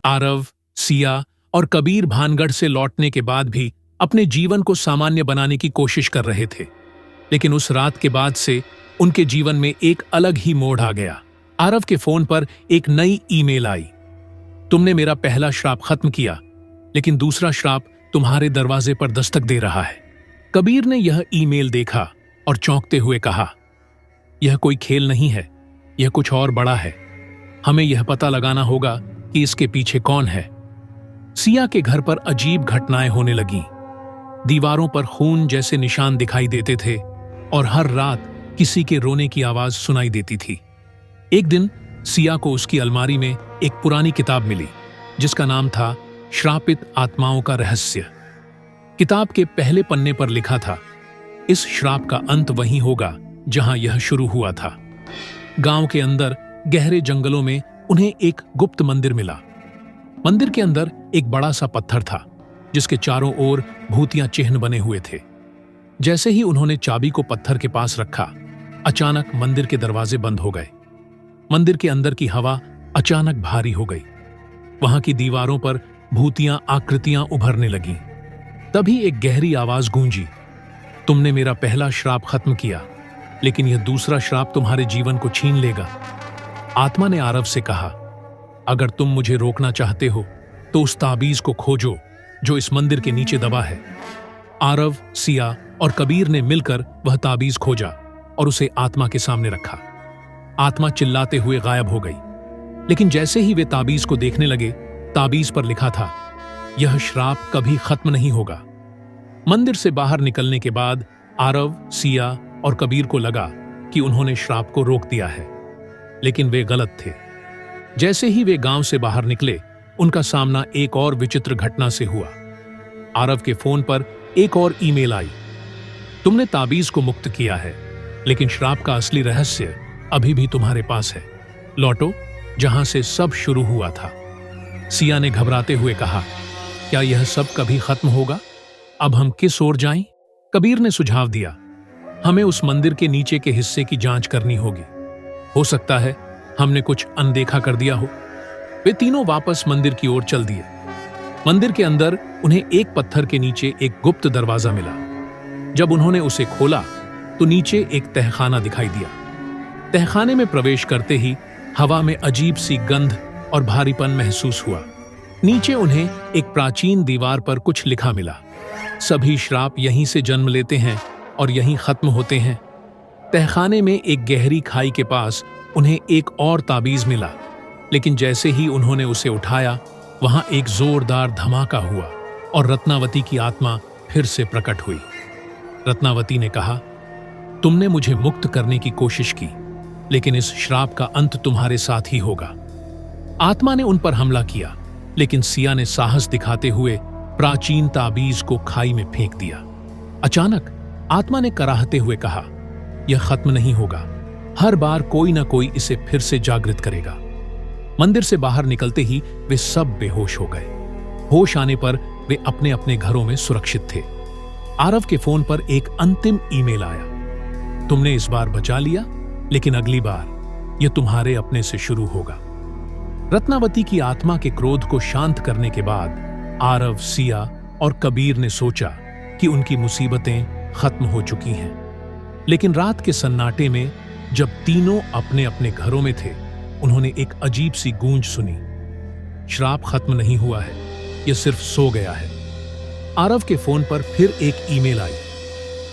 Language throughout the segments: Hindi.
आरव, सिया और कबीर भानगढ़ से लौटने के बाद भी अपने जीवन को सामान्य बनाने की कोशिश कर रहे थे, लेकिन उस रात के बाद से उनके जीवन में एक अलग ही मोड़ आ गया। आरव के फोन पर एक नई ईमेल आई। तुमने मेरा पहला श्राप खत्म किया, लेकिन दूसरा श्राप तुम्हारे दरवाजे पर दस्तक दे रहा है। कबीर ने यह ईमेल देखा और चौंकते हुए कहा, यह कोई खेल नहीं है, यह कुछ और बड़ा है। हमें यह पता लगाना होगा कि इसके पीछे कौन है। सिया के घर पर अजीब घटनाएं होने लगीं। दीवारों पर खून जैसे निशान दिखाई देते थे और हर रात किसी के रोने की आवाज सुनाई देती थी। एक दिन सिया को उसकी अलमारी में एक पुरानी किताब मिली जिसका नाम था श्रापित आत्माओं का रहस्य। किताब के पहले पन्ने पर लिखा था, इस श्राप का अंत वहीं होगा जहां यह शुरू हुआ था। गांव के अंदर गहरे जंगलों में उन्हें एक गुप्त मंदिर मिला। मंदिर के अंदर एक बड़ा सा पत्थर था जिसके चारों ओर भूतिया चिन्ह बने हुए थे। जैसे ही उन्होंने चाबी को पत्थर के पास रखा, अचानक मंदिर के दरवाजे बंद हो गए। मंदिर के अंदर की हवा अचानक भारी हो गई। वहां की दीवारों पर भूतियां आकृतियां उभरने लगीं। तभी एक गहरी आवाज गूंजी, तुमने मेरा पहला श्राप खत्म किया, लेकिन यह दूसरा श्राप तुम्हारे जीवन को छीन लेगा। आत्मा ने आरव से कहा, अगर तुम मुझे रोकना चाहते हो तो उस ताबीज को खोजो जो इस मंदिर के नीचे दबा है। आरव, सिया और कबीर ने मिलकर वह ताबीज खोजा और उसे आत्मा के सामने रखा। आत्मा चिल्लाते हुए गायब हो गई, लेकिन जैसे ही वे ताबीज को देखने लगे, ताबीज पर लिखा था, यह श्राप कभी खत्म नहीं होगा। मंदिर से बाहर निकलने के बाद आरव, सिया और कबीर को लगा कि उन्होंने श्राप को रोक दिया है, लेकिन वे गलत थे। जैसे ही वे गांव से बाहर निकले, उनका सामना एक और विचित्र घटना से हुआ। आरव के फोन पर एक और ईमेल आई, तुमने ताबीज को मुक्त किया है, लेकिन श्राप का असली रहस्य अभी भी तुम्हारे पास है। लौटो जहां से सब शुरू हुआ था। सिया ने घबराते हुए कहा, क्या यह सब कभी खत्म होगा? अब हम किस ओर जाएं? कबीर ने सुझाव दिया, हमें उस मंदिर के नीचे के हिस्से की जांच करनी होगी। हो सकता है हमने कुछ अनदेखा कर दिया हो। वे तीनों वापस मंदिर की ओर चल दिए। मंदिर के अंदर उन्हें एक पत्थर के नीचे एक गुप्त दरवाजा मिला। जब उन्होंने उसे खोला तो नीचे एक तहखाना दिखाई दिया। तहखाने में प्रवेश करते ही हवा में अजीब सी गंध और भारीपन महसूस हुआ। नीचे उन्हें एक प्राचीन दीवार पर कुछ लिखा मिला, सभी श्राप यहीं से जन्म लेते हैं और यहीं खत्म होते हैं। तहखाने में एक गहरी खाई के पास उन्हें एक और ताबीज मिला, लेकिन जैसे ही उन्होंने उसे उठाया, वहां एक जोरदार धमाका हुआ और रत्नावती की आत्मा फिर से प्रकट हुई। रत्नावती ने कहा, तुमने मुझे मुक्त करने की कोशिश की, लेकिन इस श्राप का अंत तुम्हारे साथ ही होगा। आत्मा ने उन पर हमला किया, लेकिन सिया ने साहस दिखाते हुए प्राचीन ताबीज को खाई में फेंक दिया। अचानक आत्मा ने कराहते हुए कहा, यह खत्म नहीं होगा, हर बार कोई ना कोई इसे फिर से जागृत करेगा। मंदिर से बाहर निकलते ही वे सब बेहोश हो गए। होश आने पर वे अपने अपने घरों में सुरक्षित थे। आरव के फोन पर एक अंतिम ईमेल आया, तुमने इस बार बचा लिया, लेकिन अगली बार यह तुम्हारे अपने से शुरू होगा। रत्नावती की आत्मा के क्रोध को शांत करने के बाद आरव, सिया और कबीर ने सोचा कि उनकी मुसीबतें खत्म हो चुकी हैं। लेकिन रात के सन्नाटे में जब तीनों अपने अपने घरों में थे, उन्होंने एक अजीब सी गूंज सुनी, श्राप खत्म नहीं हुआ है, यह सिर्फ सो गया है। आरव के फोन पर फिर एक ईमेल आई,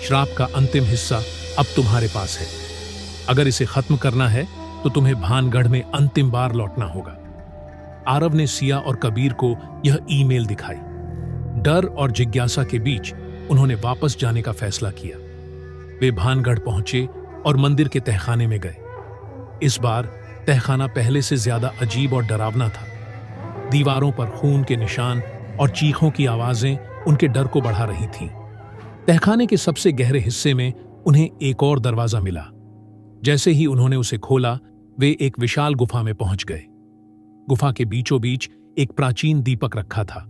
श्राप का अंतिम हिस्सा अब तुम्हारे पास है। अगर इसे खत्म करना है तो तुम्हें भानगढ़ में अंतिम बार लौटना होगा। आरव ने सिया और कबीर को यह ईमेल दिखाई। डर और जिज्ञासा के बीच उन्होंने वापस जाने का फैसला किया। वे भानगढ़ पहुंचे और मंदिर के तहखाने में गए। इस बार तहखाना पहले से ज्यादा अजीब और डरावना था। दीवारों पर खून के निशान और चीखों की आवाजें उनके डर को बढ़ा रही थीं। तहखाने के सबसे गहरे हिस्से में उन्हें एक और दरवाजा मिला। जैसे ही उन्होंने उसे खोला, वे एक विशाल गुफा में पहुंच गए। गुफा के बीचों बीच एक प्राचीन दीपक रखा था।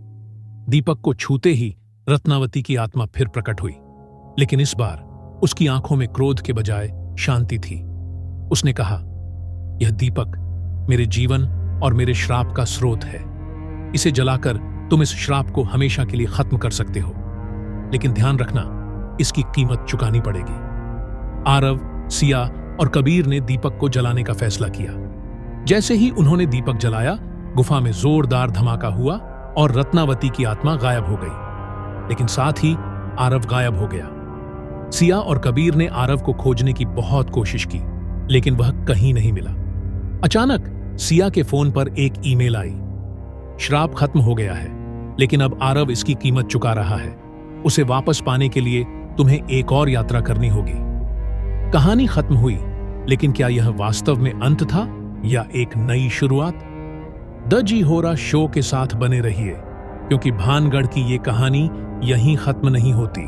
दीपक को छूते ही रत्नावती की आत्मा फिर प्रकट हुई, लेकिन इस बार उसकी आंखों में क्रोध के बजाय शांति थी। उसने कहा, यह दीपक मेरे जीवन और मेरे श्राप का स्रोत है। इसे जलाकर तुम इस श्राप को हमेशा के लिए खत्म कर सकते हो, लेकिन ध्यान रखना, इसकी कीमत चुकानी पड़ेगी। आरव, सिया और कबीर ने दीपक को जलाने का फैसला किया। जैसे ही उन्होंने दीपक जलाया, गुफा में जोरदार धमाका हुआ और रत्नावती की आत्मा गायब हो गई। लेकिन साथ ही आरव गायब हो गया। सिया और कबीर ने आरव को खोजने की बहुत कोशिश की, लेकिन वह कहीं नहीं मिला। अचानक सिया के फोन पर एक ईमेल आई। श्राप खत्म हो गया है, लेकिन अब आरव इसकी कीमत चुका रहा है। उसे वापस पाने के लिए तुम्हें एक और यात्रा करनी होगी। कहानी खत्म हुई, लेकिन क्या यह वास्तव में अंत था या एक नई शुरुआत? द जी होरा शो के साथ बने रहिए, क्योंकि भानगढ़ की ये कहानी यहीं खत्म नहीं होती।